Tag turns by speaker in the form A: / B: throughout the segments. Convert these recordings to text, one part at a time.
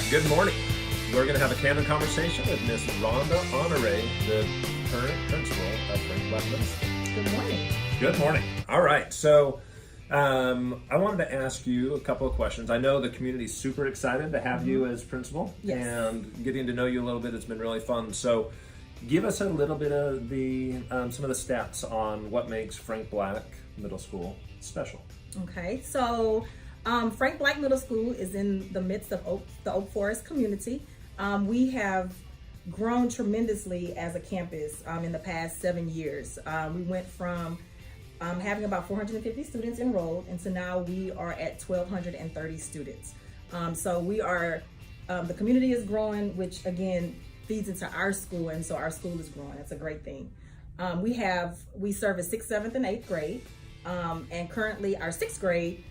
A: right, good morning. We're going to have a candid conversation with Miss Rhonda Honore, the current principal of Frank Black Middle School.
B: Good morning.
A: Good morning. All right, so I wanted to ask you a couple of questions. I know the community's super excited to have you as principal.
B: Yes.
A: And getting to know you a little bit has been really fun. So give us a little bit of the some of the stats on what makes Frank Black Middle School special.
B: Okay, so Frank Black Middle School is in the midst of the Oak Forest community. We have grown tremendously as a campus in the past 7 years. We went from having about 450 students enrolled, and so now we are at 1,230 students. So we are, the community is growing, which again feeds into our school, and so our school is growing. That's a great thing. We serve a 6th, 7th, and 8th grade, and currently our 6th grade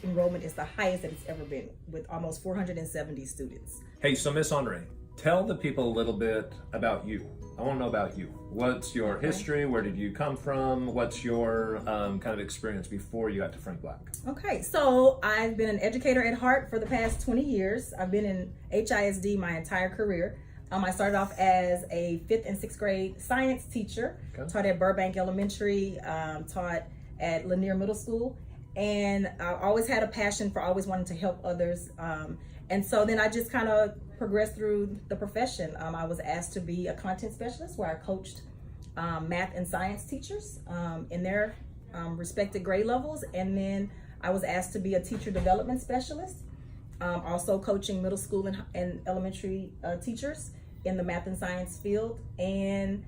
B: enrollment is the highest that it's ever been, with almost 470 students.
A: Hey, so Miss Honore, tell the people a little bit about you. I want to know about you. What's your history? Where did you come from? What's your kind of experience before you got to Frank Black?
B: Okay, so I've been an educator at heart for the past 20 years. I've been in HISD my entire career. I started off as a 5th and 6th grade science teacher, taught at Burbank Elementary, taught at Lanier Middle School, and I always had a passion for always wanting to help others. And so then I just kind of progressed through the profession. I was asked to be a content specialist, where I coached math and science teachers in their respected grade levels. And then I was asked to be a teacher development specialist, also coaching middle school and elementary teachers in the math and science field. And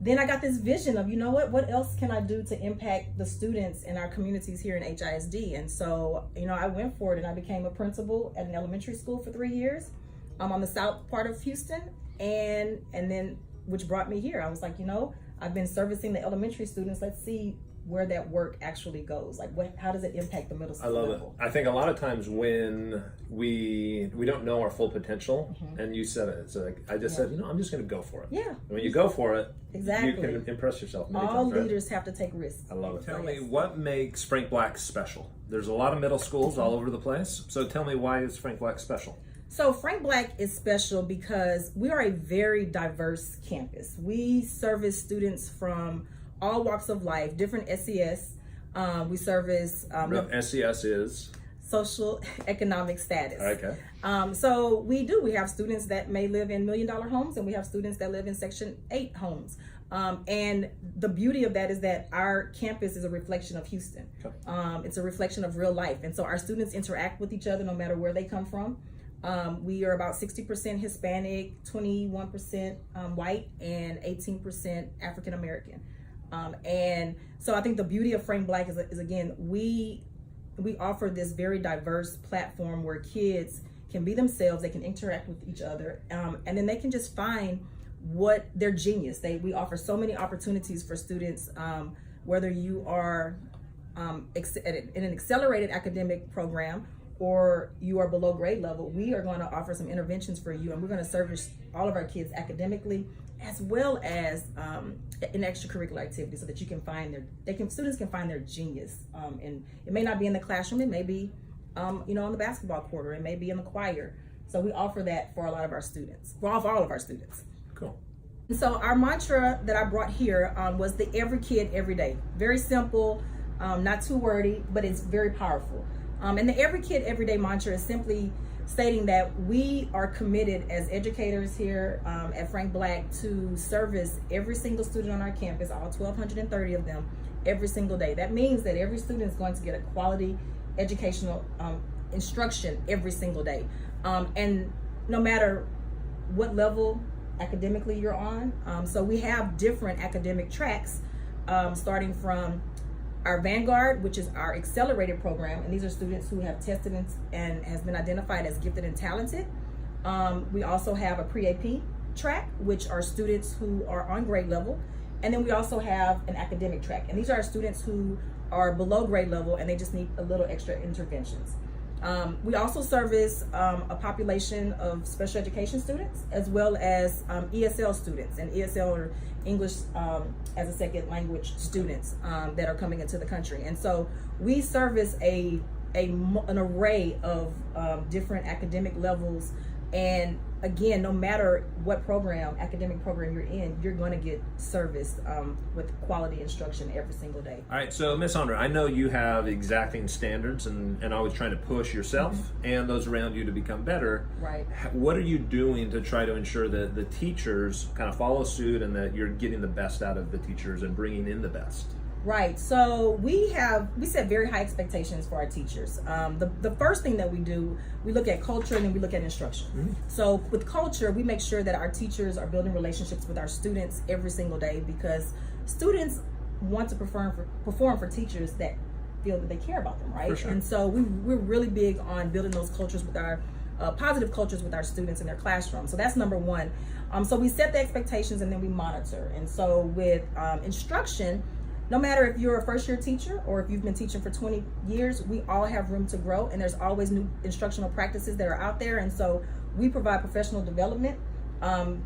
B: then I got this vision of, what else can I do to impact the students in our communities here in HISD? And so, I went for it, and I became a principal at an elementary school for 3 years on the south part of Houston. And then, which brought me here. I was like, I've been servicing the elementary students. Let's see where that work actually goes. Like, how does it impact the middle school level?
A: I think a lot of times when we don't know our full potential, and you said it, it's like, I just said, I'm just going to go for it.
B: Yeah.
A: And when you go for it,
B: exactly,
A: you can impress yourself many
B: All
A: times,
B: leaders have to take risks.
A: I love it. Tell me, what makes Frank Black special? There's a lot of middle schools all over the place. So tell me, why is Frank Black special?
B: So Frank Black is special because we are a very diverse campus. We service students from all walks of life, different SES. We service
A: SES is
B: social economic status.
A: Okay.
B: So we have students that may live in $1 million homes, and we have students that live in Section 8 homes. And the beauty of that is that our campus is a reflection of Houston. Okay. It's a reflection of real life. And so our students interact with each other no matter where they come from. We are about 60% Hispanic, 21% white, and 18% African American. And so I think the beauty of Frank Black is again, we offer this very diverse platform where kids can be themselves, they can interact with each other, and then they can just find what their genius. We offer so many opportunities for students, whether you are in an accelerated academic program or you are below grade level. We are going to offer some interventions for you, and we're going to service all of our kids academically, as well as in extracurricular activities, so that you can find students can find their genius. And it may not be in the classroom, it may be on the basketball court, or it may be in the choir. So we offer that for a lot of our students, for all of our students.
A: Cool.
B: And so our mantra that I brought here was the every kid, every day. Very simple, not too wordy, but it's very powerful. And the every kid, every day mantra is simply stating that we are committed as educators here at Frank Black to service every single student on our campus, all 1,230 of them, every single day. That means that every student is going to get a quality educational instruction every single day. And no matter what level academically you're on. So we have different academic tracks, starting from our Vanguard, which is our accelerated program, and these are students who have tested and has been identified as gifted and talented. We also have a pre-AP track, which are students who are on grade level, and then we also have an academic track, and these are students who are below grade level and they just need a little extra interventions. We also service a population of special education students, as well as ESL students, and ESL are English as a second language students that are coming into the country. And so we service a an array of different academic levels. And again, no matter what academic program you're in, you're going to get serviced with quality instruction every single day.
A: All right, so Ms. Honore, I know you have exacting standards and always trying to push yourself and those around you to become better.
B: Right.
A: What are you doing to try to ensure that the teachers kind of follow suit and that you're getting the best out of the teachers and bringing in the best?
B: Right. So we set very high expectations for our teachers. The first thing that we do, we look at culture and then we look at instruction. So with culture, we make sure that our teachers are building relationships with our students every single day, because students want to perform for teachers that feel that they care about them, right? For sure. And so we're really big on building those cultures with our positive cultures with our students in their classroom. So that's number one. So we set the expectations and then we monitor. And so with instruction, no matter if you're a first-year teacher or if you've been teaching for 20 years, we all have room to grow, and there's always new instructional practices that are out there. And so we provide professional development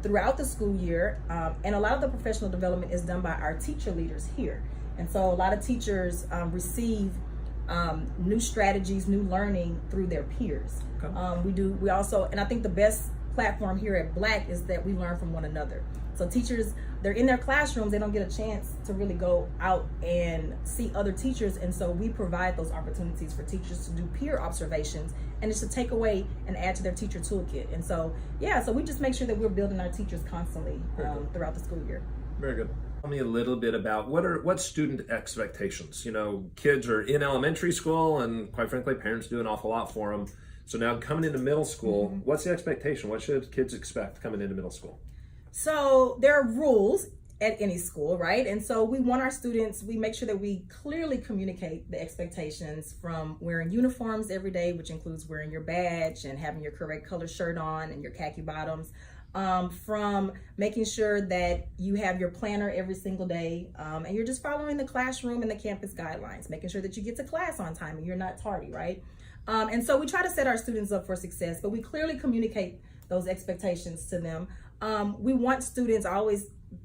B: throughout the school year, and a lot of the professional development is done by our teacher leaders here. And so a lot of teachers receive new strategies, new learning through their peers. Okay. We also, and I think the best platform here at Black is that we learn from one another. So teachers, they're in their classrooms, they don't get a chance to really go out and see other teachers. And so we provide those opportunities for teachers to do peer observations and just to take away and add to their teacher toolkit. And so, so we just make sure that we're building our teachers constantly throughout the school year.
A: Very good. Tell me a little bit about what student expectations. You know, kids are in elementary school and quite frankly, parents do an awful lot for them. So now coming into middle school, what's the expectation? What should kids expect coming into middle school?
B: So there are rules at any school, right? And so we want our students, we make sure that we clearly communicate the expectations from wearing uniforms every day, which includes wearing your badge and having your correct color shirt on and your khaki bottoms, from making sure that you have your planner every single day, and you're just following the classroom and the campus guidelines, making sure that you get to class on time and you're not tardy, right? And so we try to set our students up for success, but we clearly communicate those expectations to them. We want students,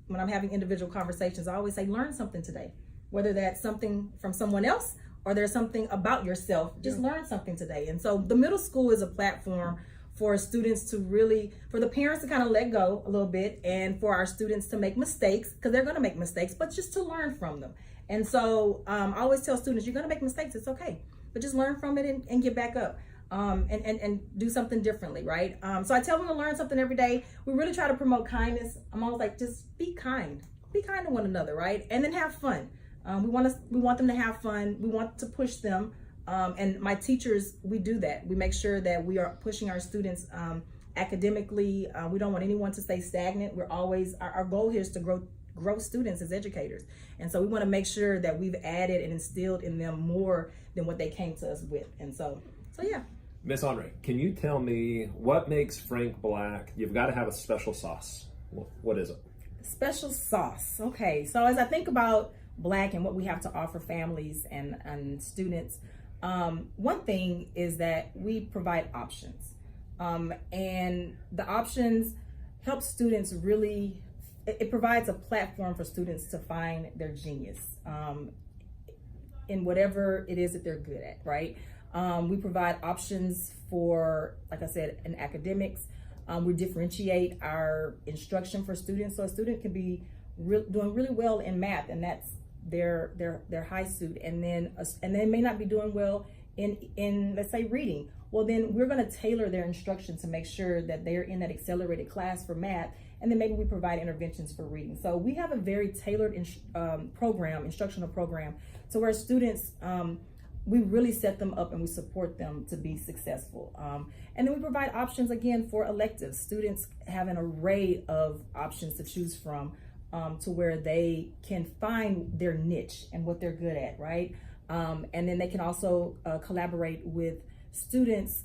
B: when I'm having individual conversations, I always say, learn something today, whether that's something from someone else or there's something about yourself, just learn something today. And so the middle school is a platform for students to really, for the parents to kind of let go a little bit, and for our students to make mistakes, because they're going to make mistakes, but just to learn from them. And so I always tell students, you're going to make mistakes, it's okay, but just learn from it and get back up. And do something differently, right? So I tell them to learn something every day. We really try to promote kindness. I'm always like, just be kind to one another, right? And then have fun. We want them to have fun. We want to push them. And my teachers, we do that. We make sure that we are pushing our students academically. We don't want anyone to stay stagnant. We're always, our goal here is to grow students as educators. And so we want to make sure that we've added and instilled in them more than what they came to us with. And so yeah.
A: Miss Honore, can you tell me what makes Frank Black? You've got to have a special sauce. What is it?
B: Special sauce. Okay, so as I think about Black and what we have to offer families and students, one thing is that we provide options. And the options help students really, it provides a platform for students to find their genius in whatever it is that they're good at, right? We provide options for, like I said, in academics. We differentiate our instruction for students, so a student can be doing really well in math, and that's their high suit, and they may not be doing well in let's say reading. Well, then we're going to tailor their instruction to make sure that they're in that accelerated class for math, and then maybe we provide interventions for reading. So we have a very tailored instructional program, to where students, we really set them up and we support them to be successful. And then we provide options again for electives. Students have an array of options to choose from, to where they can find their niche and what they're good at, right? And then they can also collaborate with students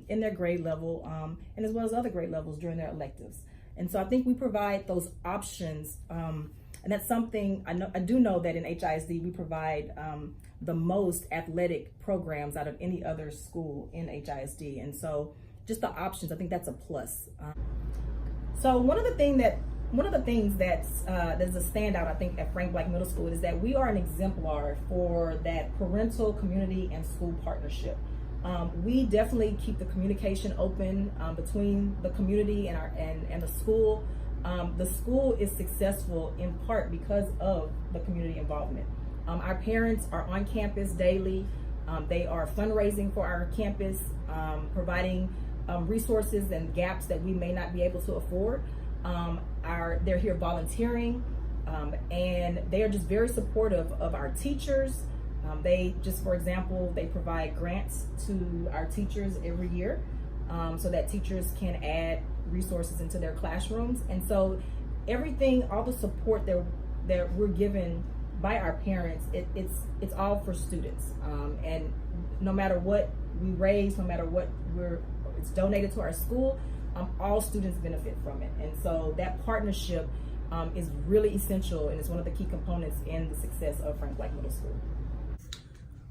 B: in their grade level, and as well as other grade levels during their electives. And so I think we provide those options, and that's something I do know that in HISD we provide the most athletic programs out of any other school in HISD. And so just the options, I think that's a plus. So one of the things that's a standout, I think, at Frank Black Middle School is that we are an exemplar for that parental, community, and school partnership. We definitely keep the communication open between the community and the school. The school is successful in part because of the community involvement. Our parents are on campus daily. They are fundraising for our campus, providing resources and gaps that we may not be able to afford. They're here volunteering, and they are just very supportive of our teachers. For example, they provide grants to our teachers every year so that teachers can add resources into their classrooms. And so all the support that we're given by our parents, it's all for students. And no matter what we raise, no matter what it's donated to our school, all students benefit from it. And so that partnership is really essential, and it's one of the key components in the success of Frank Black Middle School.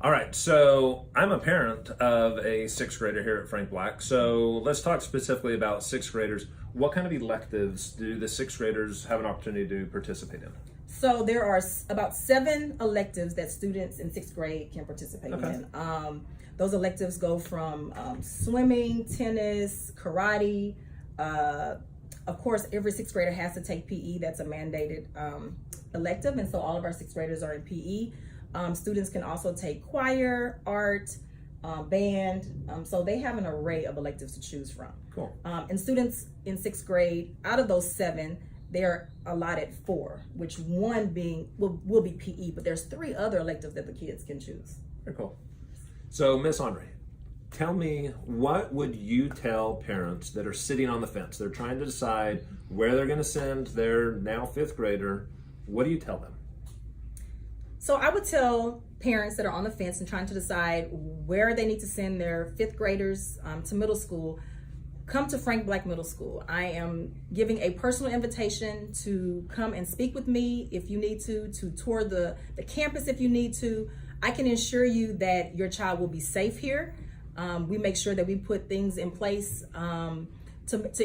A: All right, so I'm a parent of a sixth grader here at Frank Black. So let's talk specifically about sixth graders. What kind of electives do the sixth graders have an opportunity to participate in?
B: So there are about 7 electives that students in sixth grade can participate in. Those electives go from swimming, tennis, karate. Of course, every sixth grader has to take PE. That's a mandated elective, and so all of our sixth graders are in PE. Students can also take choir, art, band. So they have an array of electives to choose from.
A: Cool.
B: And students in sixth grade, out of those 7, they are allotted 4, which one will be PE, but there's 3 other electives that the kids can choose.
A: Very cool. So Miss Honore, tell me, what would you tell parents that are sitting on the fence? They're trying to decide where they're going to send their now 5th grader. What do you tell them?
B: So I would tell parents that are on the fence and trying to decide where they need to send their 5th graders to middle school, come to Frank Black Middle School. I am giving a personal invitation to come and speak with me if you need to tour the campus if you need to. I can assure you that your child will be safe here. We make sure that we put things in place to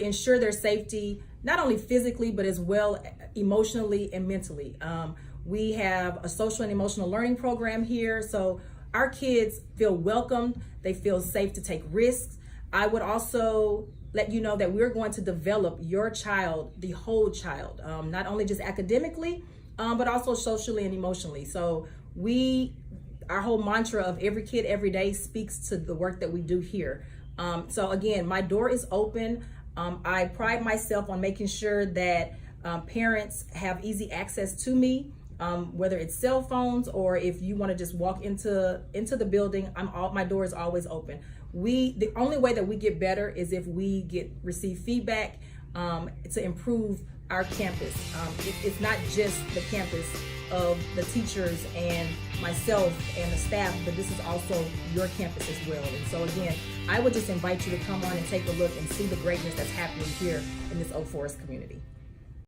B: ensure their safety, not only physically, but as well emotionally and mentally. We have a social and emotional learning program here, so our kids feel welcomed, they feel safe to take risks. I would also let you know that we're going to develop your child, the whole child, not only just academically, but also socially and emotionally. So our whole mantra of every kid, every day speaks to the work that we do here. So again, my door is open. I pride myself on making sure that parents have easy access to me. Whether it's cell phones or if you want to just walk into the building, my door is always open. The only way that we get better is if we receive feedback to improve our campus. It's not just the campus of the teachers and myself and the staff, but this is also your campus as well. And so again, I would just invite you to come on and take a look and see the greatness that's happening here in this Oak Forest community.